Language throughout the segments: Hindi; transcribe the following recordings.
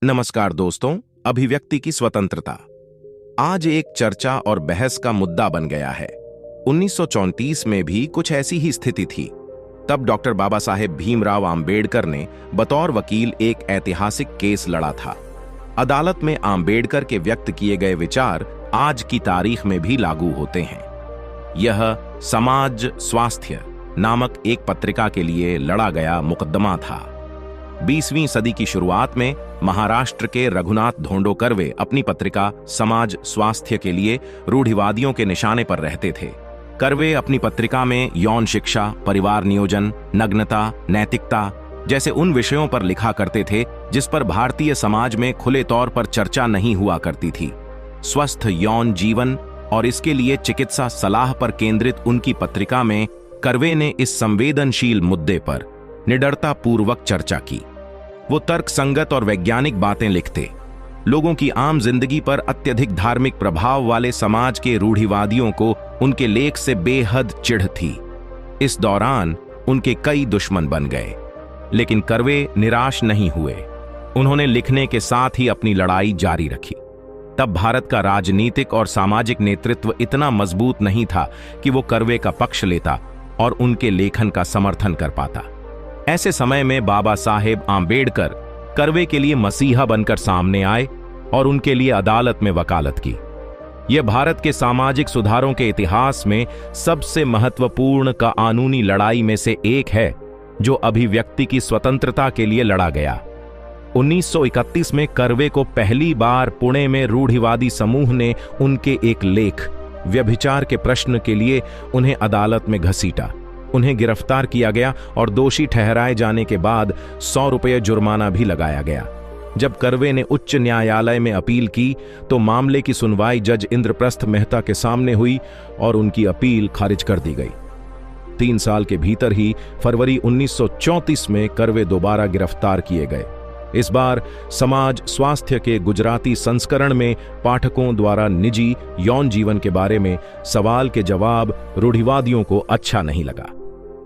नमस्कार दोस्तों। अभिव्यक्ति की स्वतंत्रता आज एक चर्चा और बहस का मुद्दा बन गया है। 1934 में भी कुछ ऐसी ही स्थिति थी। तब डॉक्टर बाबा साहेब भीमराव आम्बेडकर ने बतौर वकील एक ऐतिहासिक केस लड़ा था। अदालत में आम्बेडकर के व्यक्त किए गए विचार आज की तारीख में भी लागू होते हैं। यह समाज स्वास्थ्य नामक एक पत्रिका के लिए लड़ा गया मुकदमा था। 20वीं सदी की शुरुआत में महाराष्ट्र के रघुनाथ धोंडो कर्वे अपनी पत्रिका समाज स्वास्थ्य के लिए रूढ़िवादियों के निशाने पर रहते थे। कर्वे अपनी पत्रिका में यौन शिक्षा, परिवार नियोजन, नग्नता, नैतिकता जैसे उन विषयों पर लिखा करते थे जिस पर भारतीय समाज में खुले तौर पर चर्चा नहीं हुआ करती थी। स्वस्थ यौन जीवन और इसके लिए चिकित्सा सलाह पर केंद्रित उनकी पत्रिका में कर्वे ने इस संवेदनशील मुद्दे पर निडरता पूर्वक चर्चा की। वो तर्क संगत और वैज्ञानिक बातें लिखते। लोगों की आम जिंदगी पर अत्यधिक धार्मिक प्रभाव वाले समाज के रूढ़िवादियों को उनके लेख से बेहद चिढ़ थी। इस दौरान उनके कई दुश्मन बन गए, लेकिन कर्वे निराश नहीं हुए। उन्होंने लिखने के साथ ही अपनी लड़ाई जारी रखी। तब भारत का राजनीतिक और सामाजिक नेतृत्व इतना मजबूत नहीं था कि वो कर्वे का पक्ष लेता और उनके लेखन का समर्थन कर पाता। ऐसे समय में बाबा साहेब आम्बेडकर कर्वे के लिए मसीहा बनकर सामने आए और उनके लिए अदालत में वकालत की। यह भारत के सामाजिक सुधारों के इतिहास में सबसे महत्वपूर्ण कानूनी लड़ाई में से एक है जो अभिव्यक्ति की स्वतंत्रता के लिए लड़ा गया। 1931 में कर्वे को पहली बार पुणे में रूढ़िवादी समूह ने उनके एक लेख व्यभिचार के प्रश्न के लिए उन्हें अदालत में घसीटा। उन्हें गिरफ्तार किया गया और दोषी ठहराए जाने के बाद 100 रुपये जुर्माना भी लगाया गया। जब कर्वे ने उच्च न्यायालय में अपील की तो मामले की सुनवाई जज इंद्रप्रस्थ मेहता के सामने हुई और उनकी अपील खारिज कर दी गई। 3 साल के भीतर ही फरवरी 1934 में कर्वे दोबारा गिरफ्तार किए गए। इस बार समाज स्वास्थ्य के गुजराती संस्करण में पाठकों द्वारा निजी यौन जीवन के बारे में सवाल के जवाब रूढ़िवादियों को अच्छा नहीं लगा।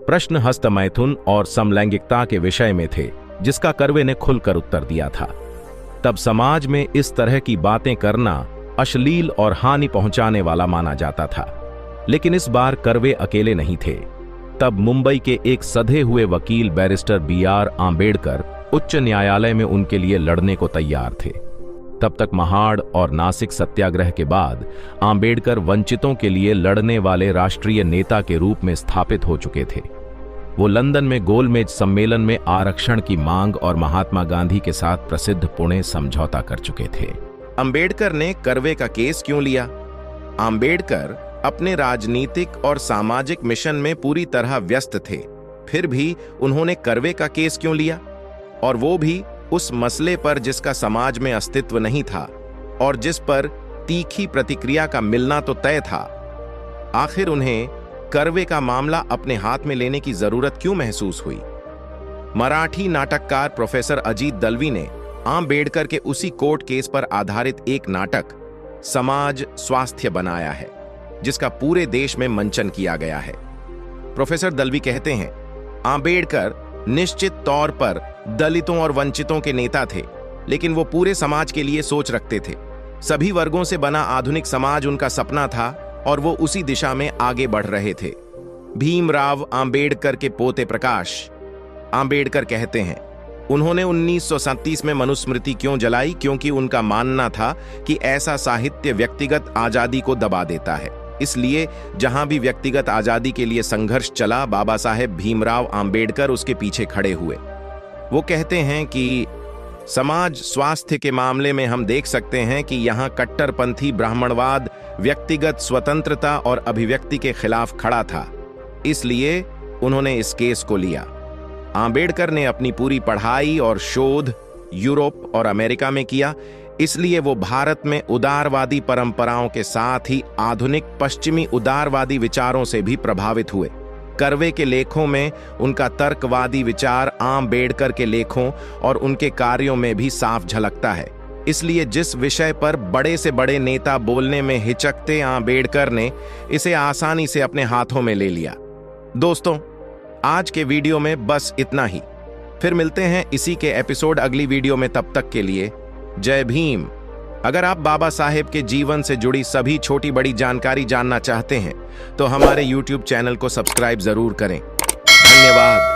प्रश्न हस्तमैथुन और समलैंगिकता के विषय में थे, जिसका कर्वे ने खुलकर उत्तर दिया था। तब समाज में इस तरह की बातें करना अश्लील और हानि पहुंचाने वाला माना जाता था। लेकिन इस बार कर्वे अकेले नहीं थे। तब मुंबई के एक सधे हुए वकील बैरिस्टर BR आम्बेडकर उच्च न्यायालय में उनके लिए लड़ने को तैयार थे। तब तक महाड़ और नासिक सत्याग्रह के बाद आम्बेडकर वंचितों के लिए लड़ने वाले राष्ट्रीय नेता के रूप में स्थापित हो चुके थे। वो लंदन में गोलमेज सम्मेलन में आरक्षण की मांग और महात्मा गांधी के साथ प्रसिद्ध पुणे समझौता कर चुके थे। आम्बेडकर ने कर्वे का केस क्यों लिया? आम्बेडकर अपने राजनीतिक और सामाजिक मिशन में पूरी तरह व्यस्त थे, फिर भी उन्होंने कर्वे का केस क्यों लिया? और वो भी उस मसले पर जिसका समाज में अस्तित्व नहीं था और जिस पर तीखी प्रतिक्रिया का मिलना तो तय था। आखिर उन्हें कर्वे का मामला अपने हाथ में लेने की जरूरत क्यों महसूस हुई? मराठी नाटककार प्रोफेसर अजीत दलवी ने आम्बेडकर के उसी कोर्ट केस पर आधारित एक नाटक समाज स्वास्थ्य बनाया है, जिसका पूरे देश में मंचन किया गया है। प्रोफेसर दलवी कहते हैं, आम्बेडकर निश्चित तौर पर दलितों और वंचितों के नेता थे, लेकिन वो पूरे समाज के लिए सोच रखते थे। सभी वर्गों से बना आधुनिक समाज उनका सपना था और वो उसी दिशा में आगे बढ़ रहे थे। भीमराव आम्बेडकर के पोते प्रकाश आम्बेडकर कहते हैं, उन्होंने 1937 में मनुस्मृति क्यों जलाई? क्योंकि उनका मानना था कि ऐसा साहित्य व्यक्तिगत आजादी को दबा देता है। इसलिए जहां भी व्यक्तिगत आजादी के लिए संघर्ष चला, बाबा साहेब भीमराव आम्बेडकर उसके पीछे खड़े हुए। वो कहते हैं कि समाज स्वास्थ्य के मामले में हम देख सकते हैं कि यहाँ कट्टरपंथी ब्राह्मणवाद व्यक्तिगत स्वतंत्रता और अभिव्यक्ति के खिलाफ खड़ा था, इसलिए उन्होंने इस केस को लिया। आम्बेडकर ने अपनी पूरी पढ़ाई और शोध यूरोप और अमेरिका में किया, इसलिए वो भारत में उदारवादी परंपराओं के साथ ही आधुनिक पश्चिमी उदारवादी विचारों से भी प्रभावित हुए। कर्वे के लेखों में उनका तर्कवादी विचार आम्बेडकर के लेखों और उनके कार्यों में भी साफ झलकता है। इसलिए जिस विषय पर बड़े से बड़े नेता बोलने में हिचकते, आम्बेडकर ने इसे आसानी से अपने हाथों में ले लिया। दोस्तों, आज के वीडियो में बस इतना ही। फिर मिलते हैं इसी के एपिसोड अगली वीडियो में। तब तक के लिए जय भीम। अगर आप बाबा साहेब के जीवन से जुड़ी सभी छोटी बड़ी जानकारी जानना चाहते हैं तो हमारे YouTube चैनल को सब्सक्राइब जरूर करें। धन्यवाद।